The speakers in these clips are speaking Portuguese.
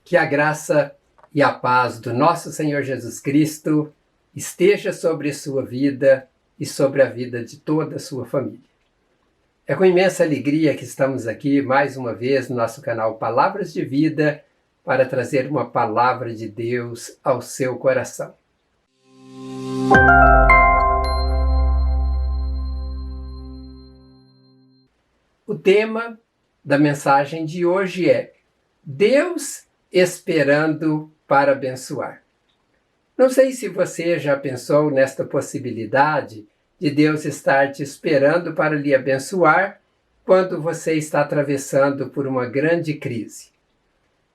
Que a graça e a paz do nosso Senhor Jesus Cristo esteja sobre sua vida e sobre a vida de toda a sua família. É com imensa alegria que estamos aqui mais uma vez no nosso canal Palavras de Vida para trazer uma palavra de Deus ao seu coração. O tema da mensagem de hoje é Deus esperando para abençoar. Não sei se você já pensou nesta possibilidade de Deus estar te esperando para lhe abençoar quando você está atravessando por uma grande crise.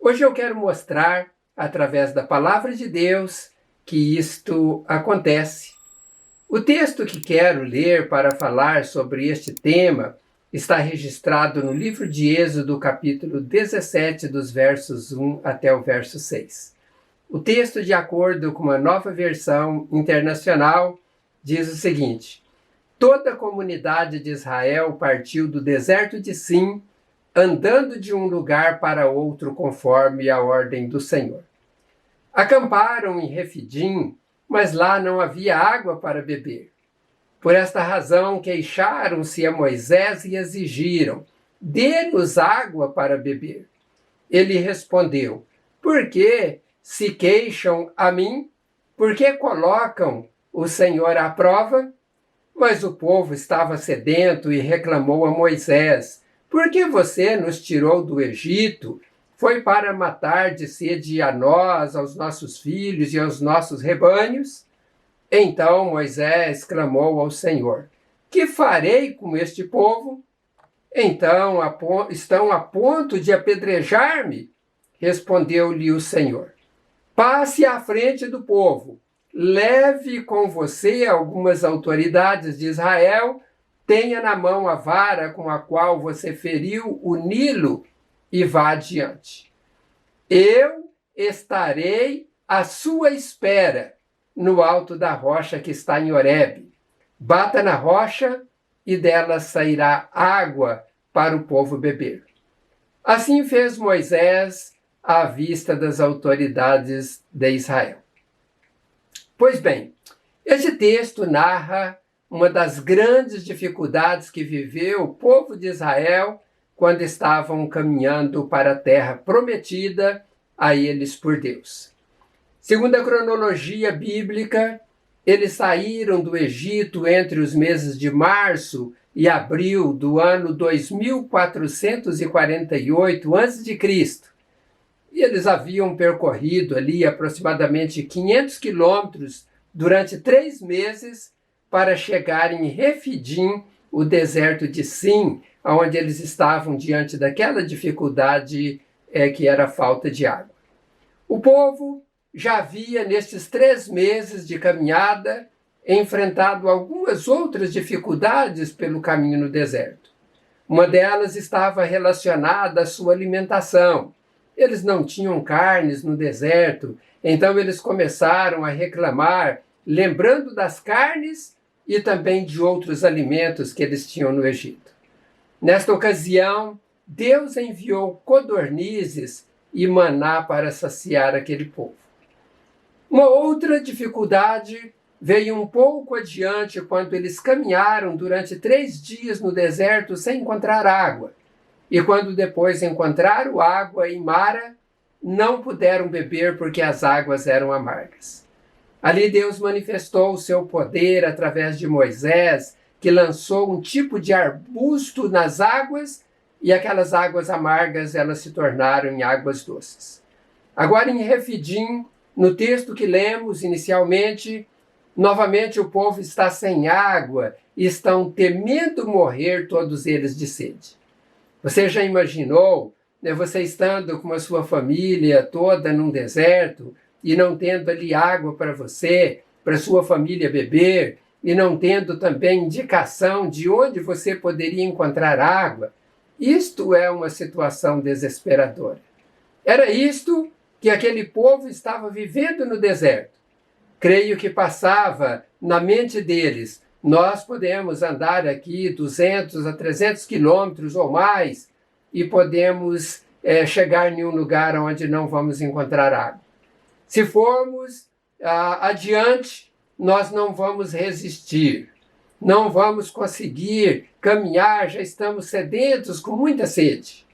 Hoje eu quero mostrar, através da palavra de Deus, que isto acontece. O texto que quero ler para falar sobre este tema está registrado no livro de Êxodo, capítulo 17, dos versos 1 até o verso 6. O texto, de acordo com uma nova versão internacional, diz o seguinte: toda a comunidade de Israel partiu do deserto de Sim, andando de um lugar para outro conforme a ordem do Senhor. Acamparam em Refidim, mas lá não havia água para beber. Por esta razão queixaram-se a Moisés e exigiram: dê-nos água para beber. Ele respondeu: por que se queixam a mim? Por que colocam o Senhor à prova? Mas o povo estava sedento e reclamou a Moisés: por que você nos tirou do Egito? Foi para matar de sede a nós, aos nossos filhos e aos nossos rebanhos? Então Moisés clamou ao Senhor: que farei com este povo? Então estão a ponto de apedrejar-me? Respondeu-lhe o Senhor: passe à frente do povo, leve com você algumas autoridades de Israel, tenha na mão a vara com a qual você feriu o Nilo e vá adiante. Eu estarei à sua espera no alto da rocha que está em Horebe. Bata na rocha e dela sairá água para o povo beber. Assim fez Moisés à vista das autoridades de Israel. Pois bem, este texto narra uma das grandes dificuldades que viveu o povo de Israel quando estavam caminhando para a terra prometida a eles por Deus. Segundo a cronologia bíblica, eles saíram do Egito entre os meses de março e abril do ano 2448 a.C. E eles haviam percorrido ali aproximadamente 500 quilômetros durante 3 meses para chegar em Refidim, o deserto de Sim, onde eles estavam diante daquela dificuldade que era a falta de água. O povo já havia, nestes 3 meses de caminhada, enfrentado algumas outras dificuldades pelo caminho no deserto. Uma delas estava relacionada à sua alimentação. Eles não tinham carnes no deserto, então eles começaram a reclamar, lembrando das carnes e também de outros alimentos que eles tinham no Egito. Nesta ocasião, Deus enviou codornizes e maná para saciar aquele povo. Uma outra dificuldade veio um pouco adiante quando eles caminharam durante 3 dias no deserto sem encontrar água. E quando depois encontraram água em Mara, não puderam beber porque as águas eram amargas. Ali Deus manifestou o seu poder através de Moisés, que lançou um tipo de arbusto nas águas e aquelas águas amargas elas se tornaram em águas doces. Agora em Refidim, no texto que lemos inicialmente, novamente o povo está sem água e estão temendo morrer todos eles de sede. Você já imaginou, você estando com a sua família toda num deserto e não tendo ali água para você, para sua família beber, e não tendo também indicação de onde você poderia encontrar água? Isto é uma situação desesperadora. Era isto que aquele povo estava vivendo no deserto. Creio que passava na mente deles: nós podemos andar aqui 200 a 300 quilômetros ou mais e podemos chegar em um lugar onde não vamos encontrar água. Se formos adiante, nós não vamos resistir, não vamos conseguir caminhar, já estamos sedentos, com muita sede.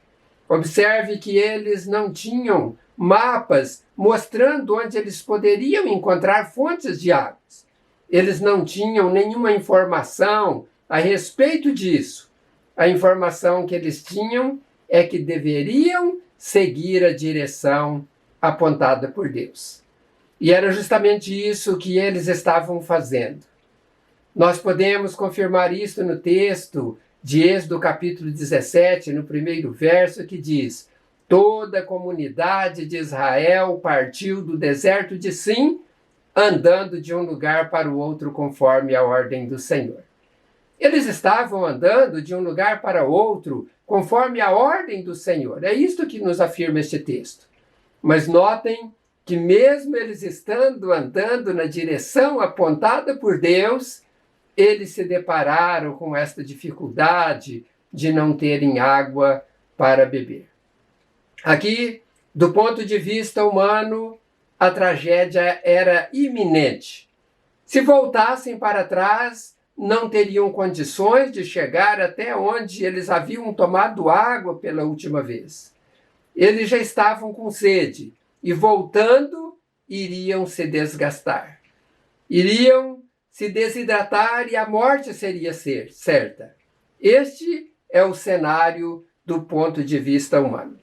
Observe que eles não tinham mapas mostrando onde eles poderiam encontrar fontes de águas. Eles não tinham nenhuma informação a respeito disso. A informação que eles tinham é que deveriam seguir a direção apontada por Deus. E era justamente isso que eles estavam fazendo. Nós podemos confirmar isso no texto de Êxodo capítulo 17, no primeiro verso, que diz: toda a comunidade de Israel partiu do deserto de Sim, andando de um lugar para o outro conforme a ordem do Senhor. Eles estavam andando de um lugar para outro conforme a ordem do Senhor. É isto que nos afirma este texto. Mas notem que mesmo eles estando andando na direção apontada por Deus, eles se depararam com esta dificuldade de não terem água para beber. Aqui, do ponto de vista humano, a tragédia era iminente. Se voltassem para trás, não teriam condições de chegar até onde eles haviam tomado água pela última vez. Eles já estavam com sede e, voltando, iriam se desgastar. Iriam se desidratar e a morte seria certa. Este é o cenário do ponto de vista humano.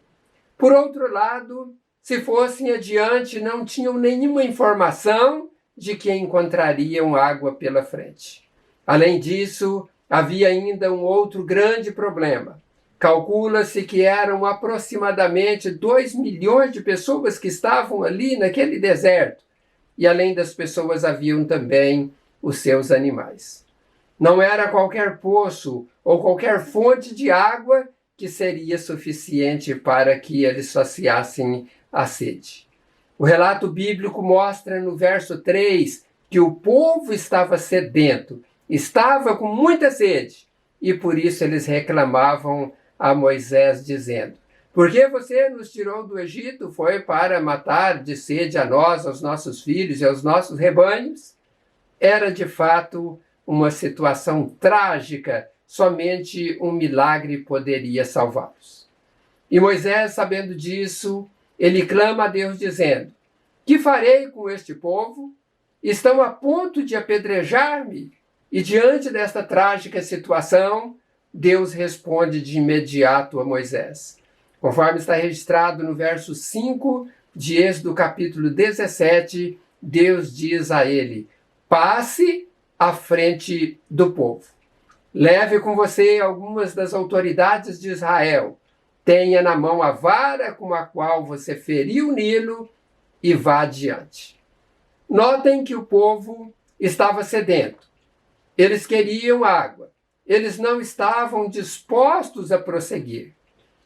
Por outro lado, se fossem adiante, não tinham nenhuma informação de que encontrariam água pela frente. Além disso, havia ainda um outro grande problema. Calcula-se que eram aproximadamente 2 milhões de pessoas que estavam ali naquele deserto. E além das pessoas, haviam também os seus animais. Não era qualquer poço ou qualquer fonte de água que seria suficiente para que eles saciassem a sede. O relato bíblico mostra no verso 3 que o povo estava sedento, estava com muita sede, e por isso eles reclamavam a Moisés, dizendo: por que você nos tirou do Egito? Foi para matar de sede a nós, aos nossos filhos e aos nossos rebanhos? Era de fato uma situação trágica, somente um milagre poderia salvá-los. E Moisés, sabendo disso, ele clama a Deus dizendo: que farei com este povo? Estão a ponto de apedrejar-me. E diante desta trágica situação, Deus responde de imediato a Moisés. Conforme está registrado no verso 5 de Êxodo capítulo 17, Deus diz a ele: passe à frente do povo. Leve com você algumas das autoridades de Israel. Tenha na mão a vara com a qual você feriu o Nilo e vá adiante. Notem que o povo estava sedento. Eles queriam água. Eles não estavam dispostos a prosseguir.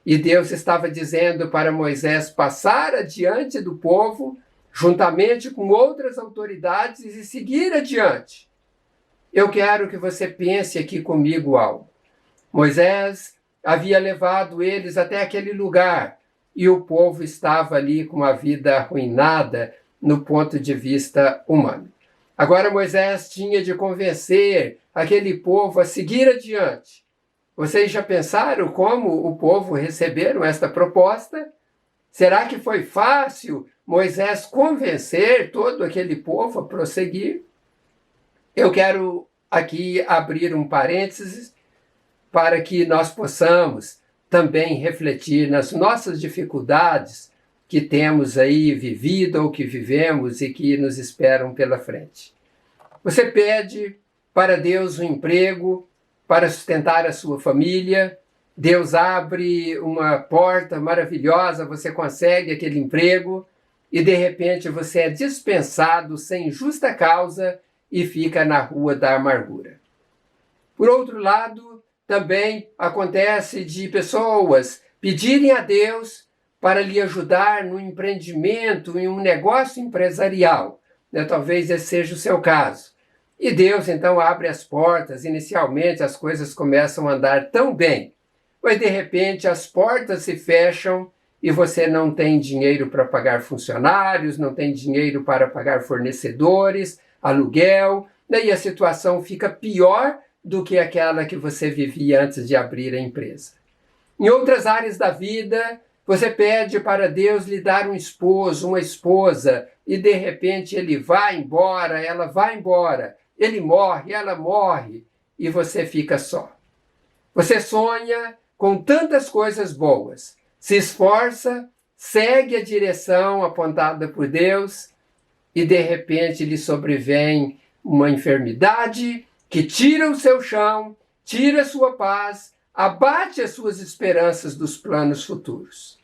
E Deus estava dizendo para Moisés passar adiante do povo, juntamente com outras autoridades, e seguir adiante. Eu quero que você pense aqui comigo algo. Moisés havia levado eles até aquele lugar e o povo estava ali com a vida arruinada no ponto de vista humano. Agora Moisés tinha de convencer aquele povo a seguir adiante. Vocês já pensaram como o povo receberam esta proposta? Será que foi fácil Moisés convencer todo aquele povo a prosseguir? Eu quero aqui abrir um parênteses para que nós possamos também refletir nas nossas dificuldades que temos aí vivido ou que vivemos e que nos esperam pela frente. Você pede para Deus um emprego para sustentar a sua família, Deus abre uma porta maravilhosa, você consegue aquele emprego e de repente você é dispensado sem justa causa e fica na rua da amargura. Por outro lado, também acontece de pessoas pedirem a Deus para lhe ajudar no empreendimento, em um negócio empresarial. Talvez esse seja o seu caso. E Deus então abre as portas. Inicialmente as coisas começam a andar tão bem, mas de repente as portas se fecham e você não tem dinheiro para pagar funcionários, não tem dinheiro para pagar fornecedores, aluguel, né? E a situação fica pior do que aquela que você vivia antes de abrir a empresa. Em outras áreas da vida, você pede para Deus lhe dar um esposo, uma esposa, e de repente ele vai embora, ela vai embora, ele morre, ela morre, e você fica só. Você sonha com tantas coisas boas, se esforça, segue a direção apontada por Deus, e de repente lhe sobrevém uma enfermidade que tira o seu chão, tira a sua paz, abate as suas esperanças dos planos futuros.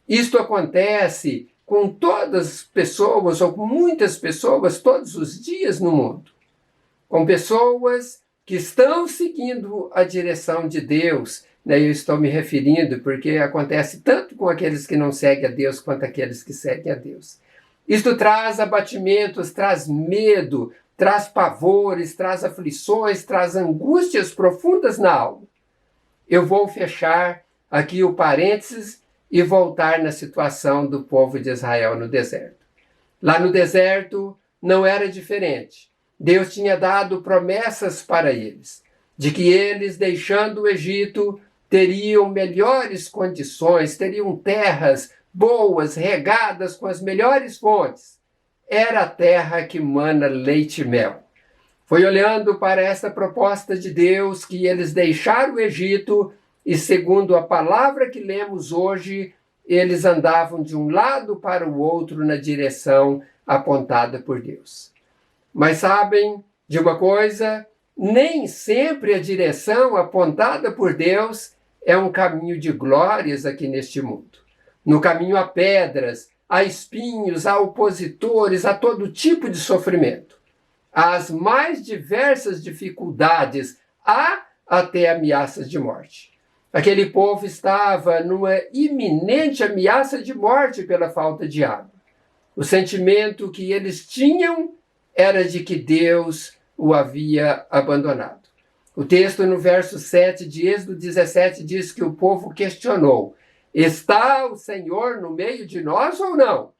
Isto acontece com todas as pessoas, ou com muitas pessoas, todos os dias no mundo. Com pessoas que estão seguindo a direção de Deus, né? Eu estou me referindo porque acontece tanto com aqueles que não seguem a Deus quanto aqueles que seguem a Deus. Isto traz abatimentos, traz medo, traz pavores, traz aflições, traz angústias profundas na alma. Eu vou fechar aqui o parênteses e voltar na situação do povo de Israel no deserto. Lá no deserto não era diferente. Deus tinha dado promessas para eles, de que eles, deixando o Egito, teriam melhores condições, teriam terras boas, regadas com as melhores fontes. Era a terra que mana leite e mel. Foi olhando para esta proposta de Deus que eles deixaram o Egito e, segundo a palavra que lemos hoje, eles andavam de um lado para o outro na direção apontada por Deus. Mas sabem de uma coisa? Nem sempre a direção apontada por Deus é um caminho de glórias aqui neste mundo. No caminho há pedras, há espinhos, há opositores, há todo tipo de sofrimento. Há as mais diversas dificuldades, há até ameaças de morte. Aquele povo estava numa iminente ameaça de morte pela falta de água. O sentimento que eles tinham era de que Deus o havia abandonado. O texto no verso 7 de Êxodo 17 diz que o povo questionou: está o Senhor no meio de nós ou não?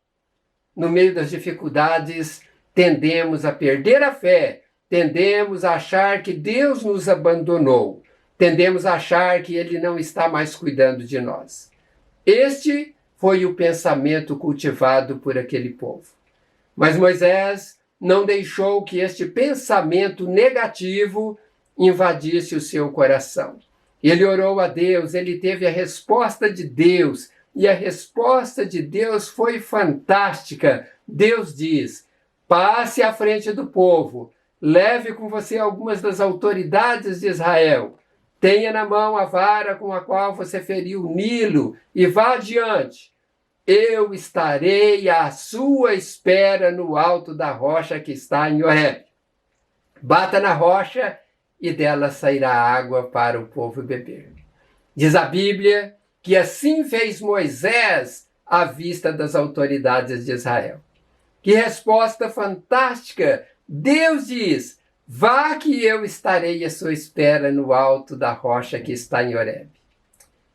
No meio das dificuldades, tendemos a perder a fé, tendemos a achar que Deus nos abandonou, tendemos a achar que Ele não está mais cuidando de nós. Este foi o pensamento cultivado por aquele povo. Mas Moisés não deixou que este pensamento negativo invadisse o seu coração. Ele orou a Deus, ele teve a resposta de Deus, e a resposta de Deus foi fantástica. Deus diz: passe à frente do povo, leve com você algumas das autoridades de Israel, tenha na mão a vara com a qual você feriu o Nilo e vá adiante. Eu estarei à sua espera no alto da rocha que está em Horebe. Bata na rocha e dela sairá água para o povo beber. Diz a Bíblia que assim fez Moisés à vista das autoridades de Israel. Que resposta fantástica! Deus diz: vá que eu estarei à sua espera no alto da rocha que está em Horebe.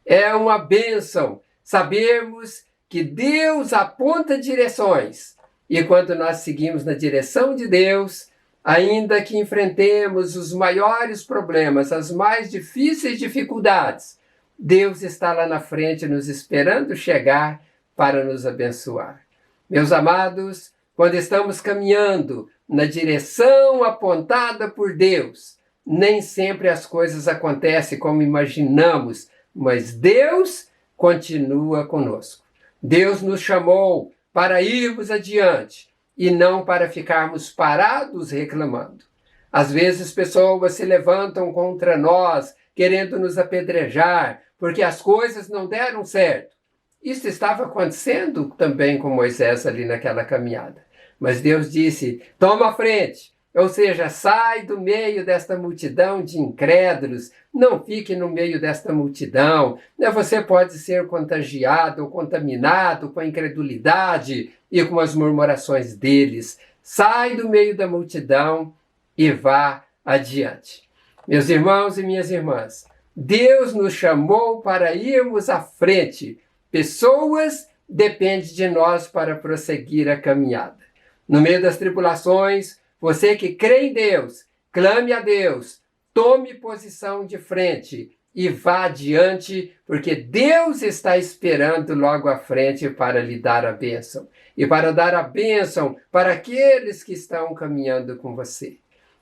É uma bênção sabermos que Deus aponta direções, e quando nós seguimos na direção de Deus, ainda que enfrentemos os maiores problemas, as mais difíceis dificuldades, Deus está lá na frente nos esperando chegar para nos abençoar. Meus amados, quando estamos caminhando na direção apontada por Deus, nem sempre as coisas acontecem como imaginamos, mas Deus continua conosco. Deus nos chamou para irmos adiante e não para ficarmos parados reclamando. Às vezes pessoas se levantam contra nós, querendo nos apedrejar, porque as coisas não deram certo. Isso estava acontecendo também com Moisés ali naquela caminhada. Mas Deus disse: toma a frente, ou seja, sai do meio desta multidão de incrédulos, não fique no meio desta multidão. Você pode ser contagiado ou contaminado com a incredulidade e com as murmurações deles. Sai do meio da multidão e vá adiante. Meus irmãos e minhas irmãs, Deus nos chamou para irmos à frente, pessoas depende de nós para prosseguir a caminhada. No meio das tribulações, você que crê em Deus, clame a Deus, tome posição de frente e vá adiante, porque Deus está esperando logo à frente para lhe dar a bênção. E para dar a bênção para aqueles que estão caminhando com você.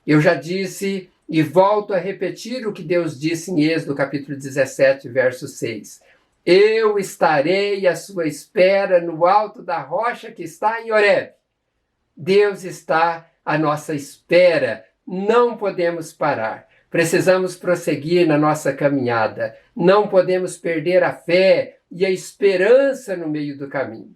Eu já disse e volto a repetir o que Deus disse em Êxodo capítulo 17, verso 6. Eu estarei à sua espera no alto da rocha que está em Horebe. Deus está à nossa espera, não podemos parar. Precisamos prosseguir na nossa caminhada. Não podemos perder a fé e a esperança no meio do caminho.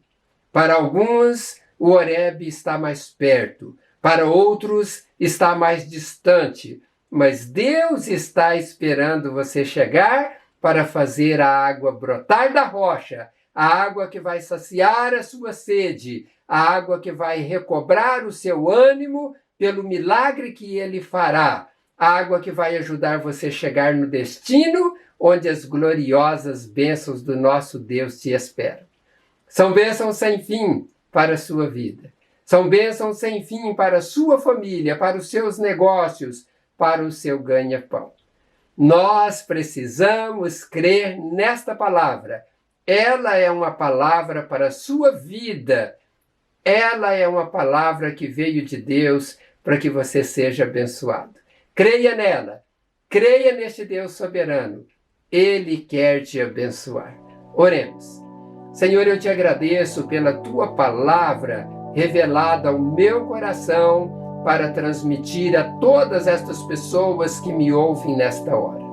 Para alguns, o Horebe está mais perto. Para outros, está mais distante. Mas Deus está esperando você chegar para fazer a água brotar da rocha, a água que vai saciar a sua sede, a água que vai recobrar o seu ânimo pelo milagre que Ele fará, a água que vai ajudar você a chegar no destino onde as gloriosas bênçãos do nosso Deus te esperam. São bênçãos sem fim para a sua vida. São bênçãos sem fim para a sua família, para os seus negócios, para o seu ganha-pão. Nós precisamos crer nesta palavra. Ela é uma palavra para a sua vida. Ela é uma palavra que veio de Deus para que você seja abençoado. Creia nela. Creia neste Deus soberano. Ele quer te abençoar. Oremos. Senhor, eu te agradeço pela tua palavra revelada ao meu coração para transmitir a todas estas pessoas que me ouvem nesta hora.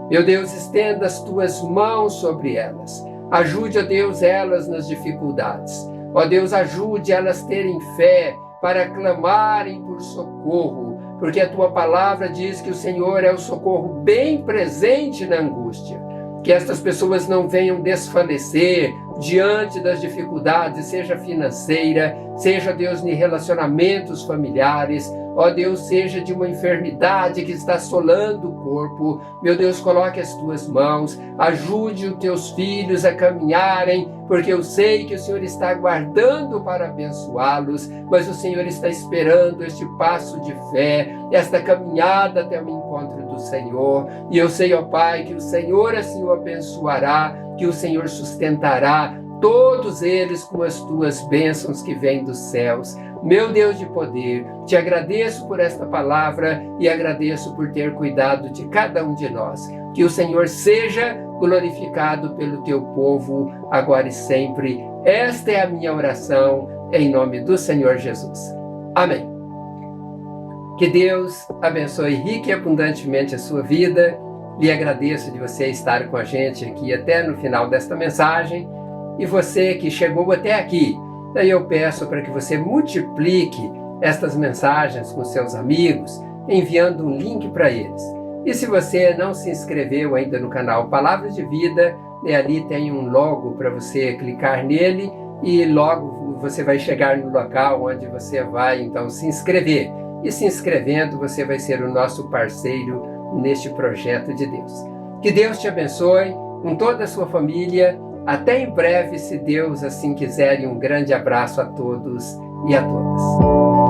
Meu Deus, estenda as tuas mãos sobre elas. Ajude, ó Deus, elas nas dificuldades. Ó Deus, ajude elas a terem fé para clamarem por socorro, porque a tua palavra diz que o Senhor é o socorro bem presente na angústia. Que estas pessoas não venham desfalecer diante das dificuldades, seja financeira, seja, Deus, em relacionamentos familiares, ó Deus, seja de uma enfermidade que está assolando o corpo. Meu Deus, coloque as tuas mãos, ajude os teus filhos a caminharem, porque eu sei que o Senhor está aguardando para abençoá-los, mas o Senhor está esperando este passo de fé, esta caminhada até o encontro do Senhor. E eu sei, ó Pai, que o Senhor assim o abençoará, que o Senhor sustentará todos eles com as tuas bênçãos que vêm dos céus. Meu Deus de poder, te agradeço por esta palavra e agradeço por ter cuidado de cada um de nós. Que o Senhor seja glorificado pelo teu povo, agora e sempre. Esta é a minha oração, em nome do Senhor Jesus. Amém. Que Deus abençoe rica e abundantemente a sua vida. Lhe agradeço de você estar com a gente aqui até no final desta mensagem. E você que chegou até aqui, daí eu peço para que você multiplique estas mensagens com seus amigos, enviando um link para eles. E se você não se inscreveu ainda no canal Palavras de Vida, ali tem um logo para você clicar nele e logo você vai chegar no local onde você vai então se inscrever. E se inscrevendo, você vai ser o nosso parceiro neste projeto de Deus. Que Deus te abençoe com toda a sua família. Até em breve, se Deus assim quiser, e um grande abraço a todos e a todas.